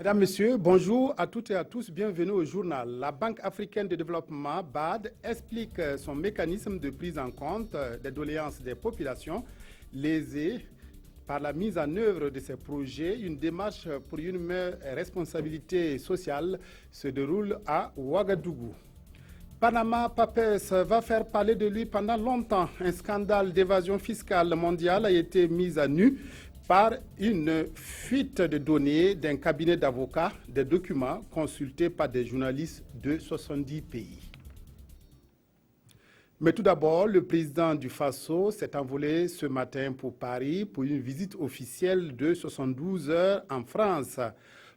Mesdames, Messieurs, bonjour à toutes et à tous, bienvenue au journal. La Banque africaine de développement, BAD, explique son mécanisme de prise en compte des doléances des populations lésées par la mise en œuvre de ces projets. Une démarche pour une meilleure responsabilité sociale se déroule à Ouagadougou. Panama Papers va faire parler de lui pendant longtemps. Un scandale d'évasion fiscale mondiale a été mis à nu par une fuite de données d'un cabinet d'avocats, des documents consultés par des journalistes de 70 pays. Mais tout d'abord, le président du Faso s'est envolé ce matin pour Paris pour une visite officielle de 72 heures en France.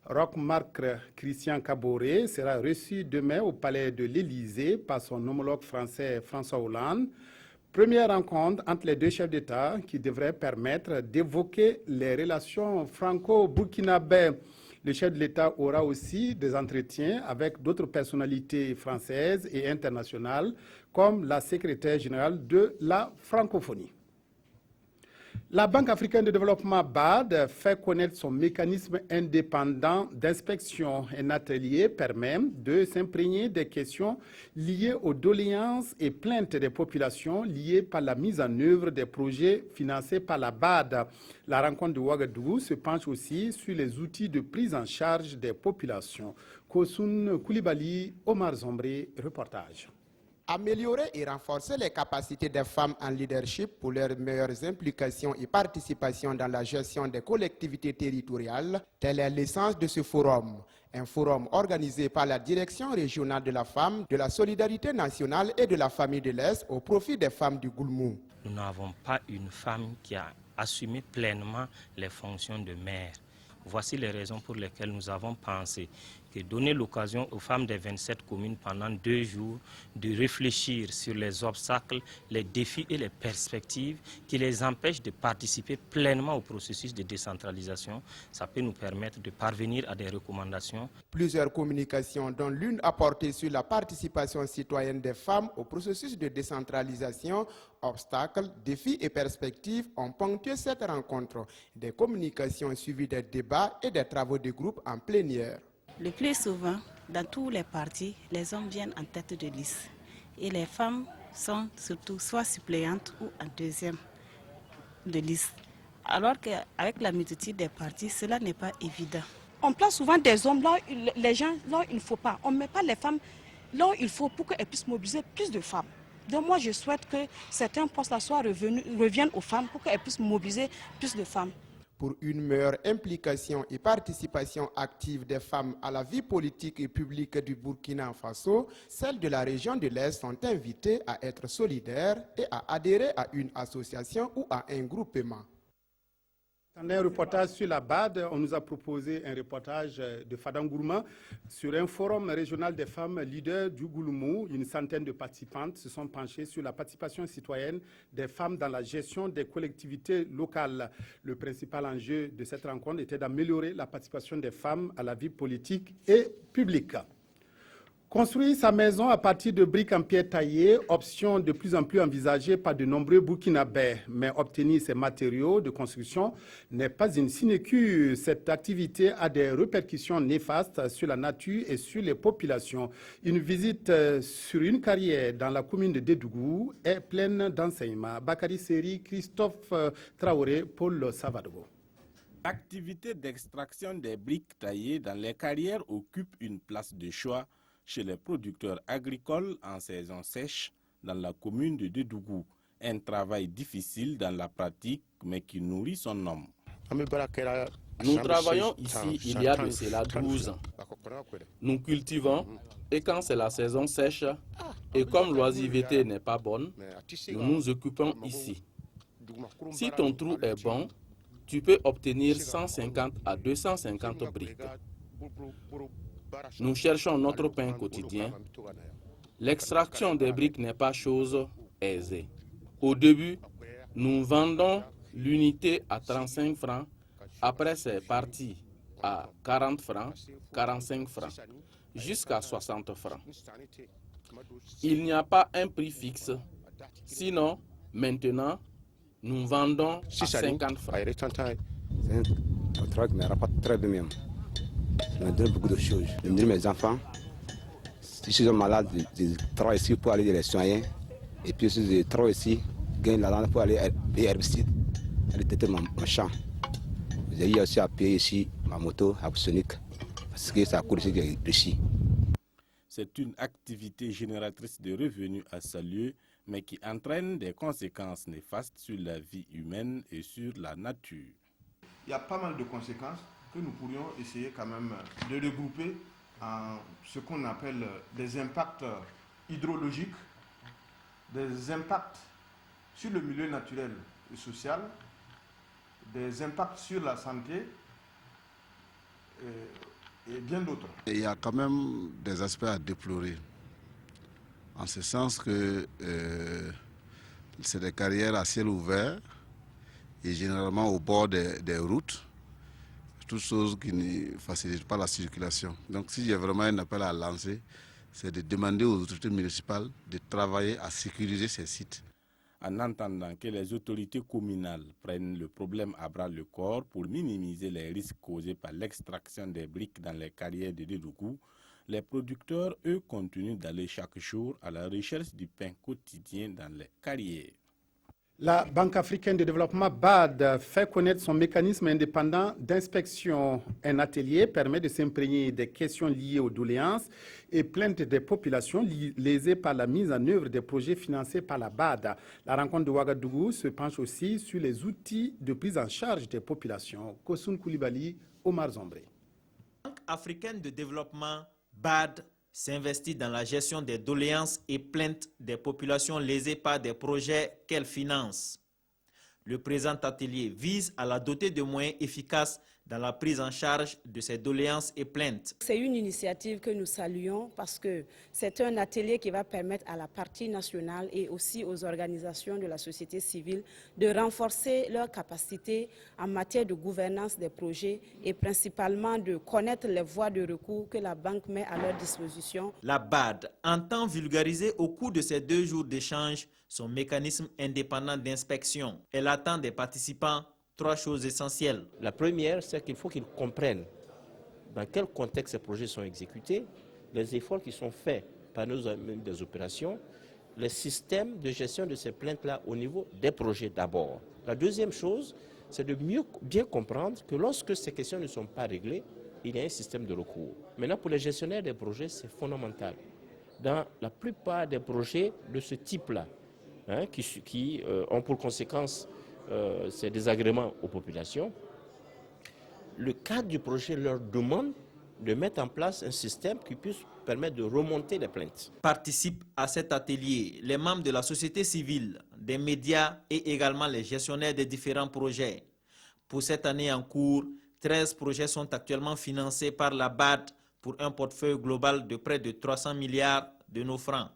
Roch-Marc Christian Caboret sera reçu demain au palais de l'Élysée par son homologue français François Hollande. Première rencontre entre les deux chefs d'État qui devrait permettre d'évoquer les relations franco-burkinabais. Le chef de l'État aura aussi des entretiens avec d'autres personnalités françaises et internationales, comme la secrétaire générale de la francophonie. La Banque africaine de développement, BAD, fait connaître son mécanisme indépendant d'inspection. Un atelier permet de s'imprégner des questions liées aux doléances et plaintes des populations liées par la mise en œuvre des projets financés par la BAD. La rencontre de Ouagadougou se penche aussi sur les outils de prise en charge des populations. Kosoun Koulibaly, Omar Zombré, reportage. Améliorer et renforcer les capacités des femmes en leadership pour leurs meilleures implications et participation dans la gestion des collectivités territoriales, telle est l'essence de ce forum. Un forum organisé par la Direction régionale de la femme, de la solidarité nationale et de la famille de l'Est au profit des femmes du Goulmou. Nous n'avons pas une femme qui a assumé pleinement les fonctions de mère. Voici les raisons pour lesquelles nous avons pensé que donner l'occasion aux femmes des 27 communes pendant 2 jours de réfléchir sur les obstacles, les défis et les perspectives qui les empêchent de participer pleinement au processus de décentralisation, ça peut nous permettre de parvenir à des recommandations. Plusieurs communications, dont l'une apportée sur la participation citoyenne des femmes au processus de décentralisation, obstacles, défis et perspectives ont ponctué cette rencontre. Des communications suivies des débats et des travaux de groupe en plénière. Le plus souvent, dans tous les partis, les hommes viennent en tête de liste et les femmes sont surtout soit suppléantes ou en deuxième de liste. Alors qu'avec la multitude des partis, cela n'est pas évident. On place souvent des hommes là, les gens là il ne faut pas. On ne met pas les femmes là il faut pour qu'elles puissent mobiliser plus de femmes. Donc moi je souhaite que certains postes là reviennent aux femmes pour qu'elles puissent mobiliser plus de femmes. Pour une meilleure implication et participation active des femmes à la vie politique et publique du Burkina Faso, celles de la région de l'Est sont invitées à être solidaires et à adhérer à une association ou à un groupement. Dans un reportage sur la BAD, on nous a proposé un reportage de Fadam Gourma sur un forum régional des femmes leaders du Goulmou. Une centaine de participantes se sont penchées sur la participation citoyenne des femmes dans la gestion des collectivités locales. Le principal enjeu de cette rencontre était d'améliorer la participation des femmes à la vie politique et publique. Construire sa maison à partir de briques en pierre taillées, option de plus en plus envisagée par de nombreux Burkinabés. Mais obtenir ces matériaux de construction n'est pas une sinecure. Cette activité a des répercussions néfastes sur la nature et sur les populations. Une visite sur une carrière dans la commune de Dédougou est pleine d'enseignements. Bakary Seri, Christophe Traoré, Paul Savadogo. L'activité d'extraction des briques taillées dans les carrières occupe une place de choix chez les producteurs agricoles en saison sèche dans la commune de Dédougou. Un travail difficile dans la pratique, mais qui nourrit son homme. Nous travaillons ici il y a de cela 12 ans. Nous cultivons et quand c'est la saison sèche et comme l'oisiveté n'est pas bonne, nous nous occupons ici. Si ton trou est bon, tu peux obtenir 150 à 250 briques. Nous cherchons notre pain quotidien. L'extraction des briques n'est pas chose aisée. Au début, nous vendons l'unité à 35 francs. Après, c'est parti à 40 francs, 45 francs, jusqu'à 60 francs. Il n'y a pas un prix fixe. Sinon, maintenant, nous vendons à 50 francs. Ça me donne beaucoup de choses. Je me dis mes enfants, si je suis malade, je travaille ici pour aller les soigner. Et puis si je travaille ici, je gagne l'argent pour aller les herbicides, aller traiter mon champ. J'ai eu aussi à payer ici ma moto à Sonic parce que ça coûte ici. C'est une activité génératrice de revenus à saluer, mais qui entraîne des conséquences néfastes sur la vie humaine et sur la nature. Il y a pas mal de conséquences que nous pourrions essayer quand même de regrouper en ce qu'on appelle des impacts hydrologiques, des impacts sur le milieu naturel et social, des impacts sur la santé et bien d'autres. Il y a quand même des aspects à déplorer, en ce sens que c'est des carrières à ciel ouvert et généralement au bord des routes, toutes choses qui ne facilitent pas la circulation. Donc si j'ai vraiment un appel à lancer, c'est de demander aux autorités municipales de travailler à sécuriser ces sites. En attendant que les autorités communales prennent le problème à bras le corps pour minimiser les risques causés par l'extraction des briques dans les carrières de Dédougou, les producteurs, eux, continuent d'aller chaque jour à la recherche du pain quotidien dans les carrières. La Banque africaine de développement BAD fait connaître son mécanisme indépendant d'inspection. Un atelier permet de s'imprégner des questions liées aux doléances et plaintes des populations lésées par la mise en œuvre des projets financés par la BAD. La rencontre de Ouagadougou se penche aussi sur les outils de prise en charge des populations. Kosoun Koulibaly, Omar Zombré. La Banque africaine de développement BAD s'investit dans la gestion des doléances et plaintes des populations lésées par des projets qu'elle finance. Le présent atelier vise à la doter de moyens efficaces dans la prise en charge de ces doléances et plaintes. C'est une initiative que nous saluons parce que c'est un atelier qui va permettre à la partie nationale et aussi aux organisations de la société civile de renforcer leurs capacités en matière de gouvernance des projets et principalement de connaître les voies de recours que la banque met à leur disposition. La BAD entend vulgariser au cours de ces 2 jours d'échange son mécanisme indépendant d'inspection. Elle attend des participants 3 choses essentielles. La première, c'est qu'il faut qu'ils comprennent dans quel contexte ces projets sont exécutés, les efforts qui sont faits par nos amis des opérations, les systèmes de gestion de ces plaintes-là au niveau des projets d'abord. La deuxième chose, c'est de bien comprendre que lorsque ces questions ne sont pas réglées, il y a un système de recours. Maintenant, pour les gestionnaires des projets, c'est fondamental. Dans la plupart des projets de ce type-là, qui ont pour conséquence ces désagréments aux populations, le cadre du projet leur demande de mettre en place un système qui puisse permettre de remonter les plaintes. Participent à cet atelier les membres de la société civile, des médias et également les gestionnaires des différents projets. Pour cette année en cours, 13 projets sont actuellement financés par la BAD pour un portefeuille global de près de 300 milliards de nos francs.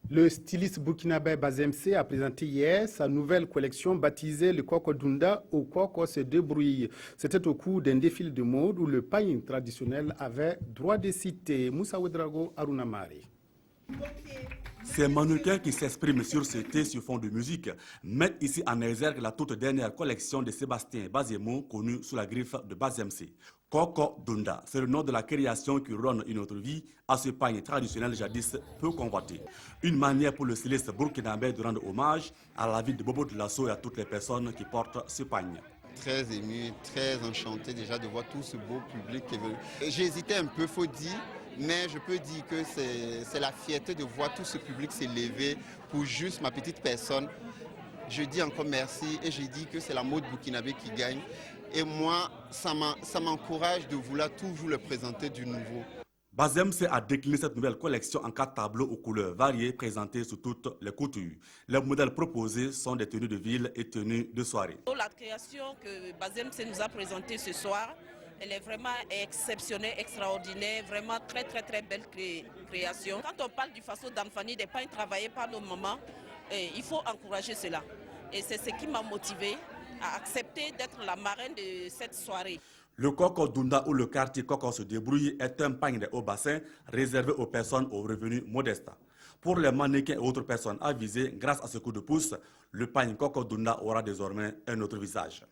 Le styliste burkinabé Bazemse a présenté hier sa nouvelle collection baptisée le Koko Dunda ou Koko se débrouille. C'était au cours d'un défilé de mode où le pain traditionnel avait droit de citer. Moussa Ouedraogo Arunamari. Ces mannequins qui s'expriment sur ce thé sur fond de musique mettent ici en exergue la toute dernière collection de Sébastien Bazemo, connu sous la griffe de Bazemse. Koko Dunda, c'est le nom de la création qui donne une autre vie à ce pain traditionnel jadis peu convoité. Une manière pour le styliste burkinabé de rendre hommage à la vie de Bobo Dioulasso et à toutes les personnes qui portent ce pain. Très ému, très enchanté déjà de voir tout ce beau public qui est venu. J'ai hésité un peu, faut dire, mais je peux dire que c'est la fierté de voir tout ce public s'élever pour juste ma petite personne. Je dis encore merci et je dis que c'est la mode burkinabé qui gagne. Et moi, ça m'encourage de vouloir toujours le présenter du nouveau. Bazemse a décliné cette nouvelle collection en 4 tableaux aux couleurs variées présentés sous toutes les coutures. Les modèles proposés sont des tenues de ville et tenues de soirée. La création que Bazemse nous a présentée ce soir, elle est vraiment exceptionnelle, extraordinaire, vraiment très belle création. Quand on parle du faso d'Anfani, des pains travaillés par nos mamans, il faut encourager cela. Et c'est ce qui m'a motivée à accepter d'être la marraine de cette soirée. Le Koko Dunda ou le quartier Koko se débrouille est un pain de haut bassin réservé aux personnes aux revenus modestes. Pour les mannequins et autres personnes avisées, grâce à ce coup de pouce, le pain Koko Dunda aura désormais un autre visage.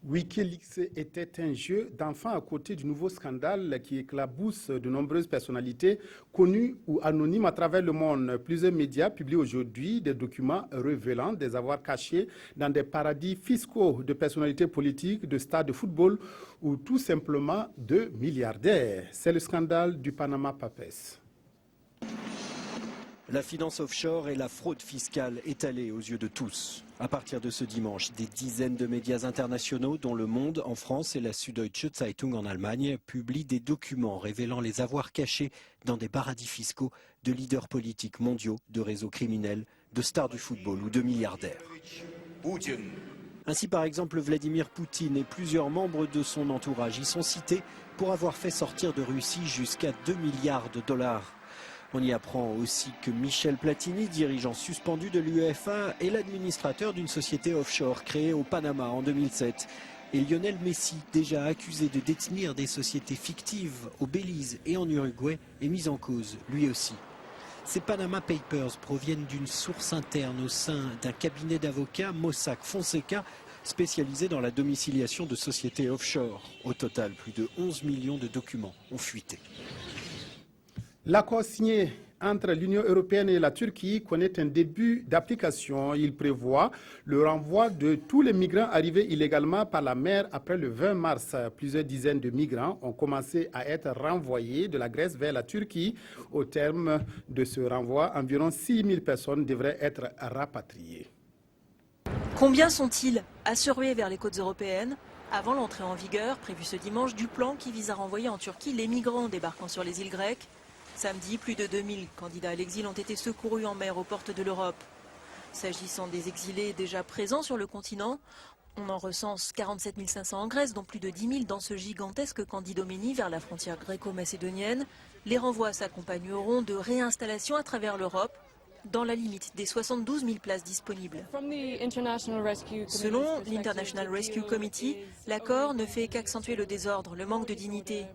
Wikileaks était un jeu d'enfants à côté du nouveau scandale qui éclabousse de nombreuses personnalités connues ou anonymes à travers le monde. Plusieurs médias publient aujourd'hui des documents révélant des avoirs cachés dans des paradis fiscaux de personnalités politiques, de stars de football ou tout simplement de milliardaires. C'est le scandale du Panama Papers. La finance offshore et la fraude fiscale étalée aux yeux de tous. À partir de ce dimanche, des dizaines de médias internationaux, dont Le Monde en France et la Süddeutsche Zeitung en Allemagne, publient des documents révélant les avoirs cachés dans des paradis fiscaux de leaders politiques mondiaux, de réseaux criminels, de stars du football ou de milliardaires. Ainsi, par exemple, Vladimir Poutine et plusieurs membres de son entourage y sont cités pour avoir fait sortir de Russie jusqu'à 2 milliards de dollars. On y apprend aussi que Michel Platini, dirigeant suspendu de l'UEFA, est l'administrateur d'une société offshore créée au Panama en 2007. Et Lionel Messi, déjà accusé de détenir des sociétés fictives au Belize et en Uruguay, est mis en cause, lui aussi. Ces Panama Papers proviennent d'une source interne au sein d'un cabinet d'avocats, Mossack Fonseca, spécialisé dans la domiciliation de sociétés offshore. Au total, plus de 11 millions de documents ont fuité. L'accord signé entre l'Union européenne et la Turquie connaît un début d'application. Il prévoit le renvoi de tous les migrants arrivés illégalement par la mer après le 20 mars. Plusieurs dizaines de migrants ont commencé à être renvoyés de la Grèce vers la Turquie. Au terme de ce renvoi, environ 6 000 personnes devraient être rapatriées. Combien sont-ils à surveiller vers les côtes européennes avant l'entrée en vigueur, prévue ce dimanche, du plan qui vise à renvoyer en Turquie les migrants débarquant sur les îles grecques? Samedi, plus de 2000 candidats à l'exil ont été secourus en mer aux portes de l'Europe. S'agissant des exilés déjà présents sur le continent, on en recense 47 500 en Grèce, dont plus de 10 000 dans ce gigantesque Candidomeni vers la frontière gréco-macédonienne. Les renvois s'accompagneront de réinstallations à travers l'Europe, dans la limite des 72 000 places disponibles. Selon l'International Rescue Committee, l'accord ne fait qu'accentuer le désordre, le manque de dignité.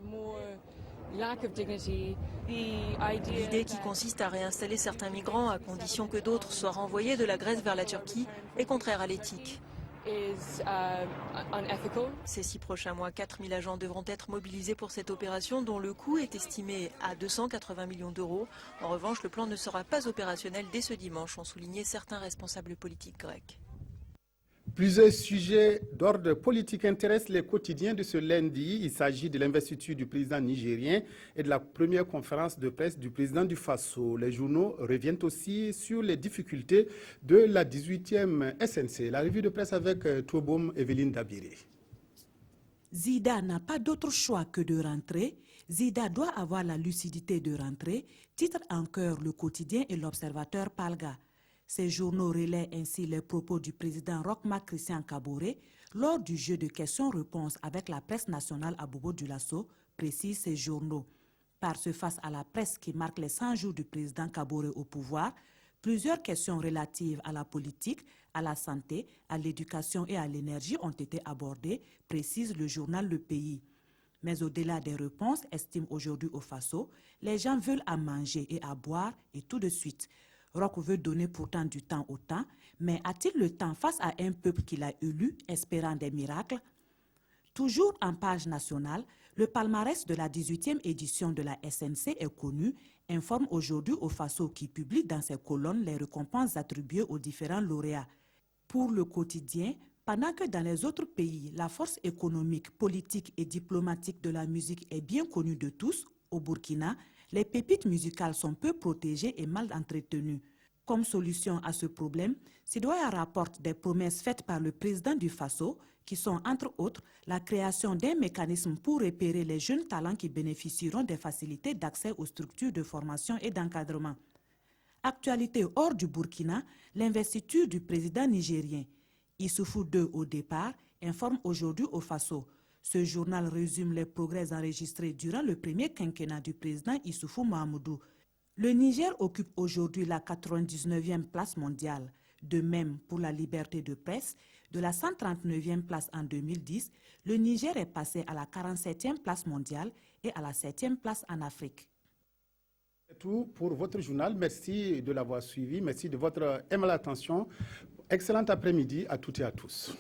L'idée qui consiste à réinstaller certains migrants à condition que d'autres soient renvoyés de la Grèce vers la Turquie est contraire à l'éthique. Ces 6 prochains mois, 4 000 agents devront être mobilisés pour cette opération dont le coût est estimé à 280 millions d'euros. En revanche, le plan ne sera pas opérationnel dès ce dimanche, ont souligné certains responsables politiques grecs. Plusieurs sujets d'ordre politique intéressent les quotidiens de ce lundi. Il s'agit de l'investiture du président nigérien et de la première conférence de presse du président du Faso. Les journaux reviennent aussi sur les difficultés de la 18e SNC. La revue de presse avec Touboum Evelyne Dabiré. Zida n'a pas d'autre choix que de rentrer. Zida doit avoir la lucidité de rentrer, titre en cœur le quotidien et l'observateur Palga. Ces journaux relaient ainsi les propos du président Roch-Marc Christian Kaboré lors du jeu de questions-réponses avec la presse nationale à Bobo Dioulasso, précisent ces journaux. Par ce face à la presse qui marque les 100 jours du président Kaboré au pouvoir, plusieurs questions relatives à la politique, à la santé, à l'éducation et à l'énergie ont été abordées, précise le journal Le Pays. Mais au-delà des réponses, estime aujourd'hui au Faso, les gens veulent à manger et à boire et tout de suite. Roch veut donner pourtant du temps au temps, mais a-t-il le temps face à un peuple qu'il a élu, espérant des miracles? Toujours en page nationale, le palmarès de la 18e édition de la SNC est connu, informe aujourd'hui au Faso qui publie dans ses colonnes les récompenses attribuées aux différents lauréats. Pour le quotidien, pendant que dans les autres pays, la force économique, politique et diplomatique de la musique est bien connue de tous, au Burkina, les pépites musicales sont peu protégées et mal entretenues. Comme solution à ce problème, Sidoya rapporte des promesses faites par le président du Faso, qui sont entre autres la création d'un mécanisme pour repérer les jeunes talents qui bénéficieront des facilités d'accès aux structures de formation et d'encadrement. Actualité hors du Burkina, l'investiture du président nigérien. Issoufou II au départ informe aujourd'hui au Faso. Ce journal résume les progrès enregistrés durant le premier quinquennat du président Issoufou Mahamadou. Le Niger occupe aujourd'hui la 99e place mondiale. De même, pour la liberté de presse, de la 139e place en 2010, le Niger est passé à la 47e place mondiale et à la 7e place en Afrique. C'est tout pour votre journal. Merci de l'avoir suivi. Merci de votre aimable attention. Excellent après-midi à toutes et à tous.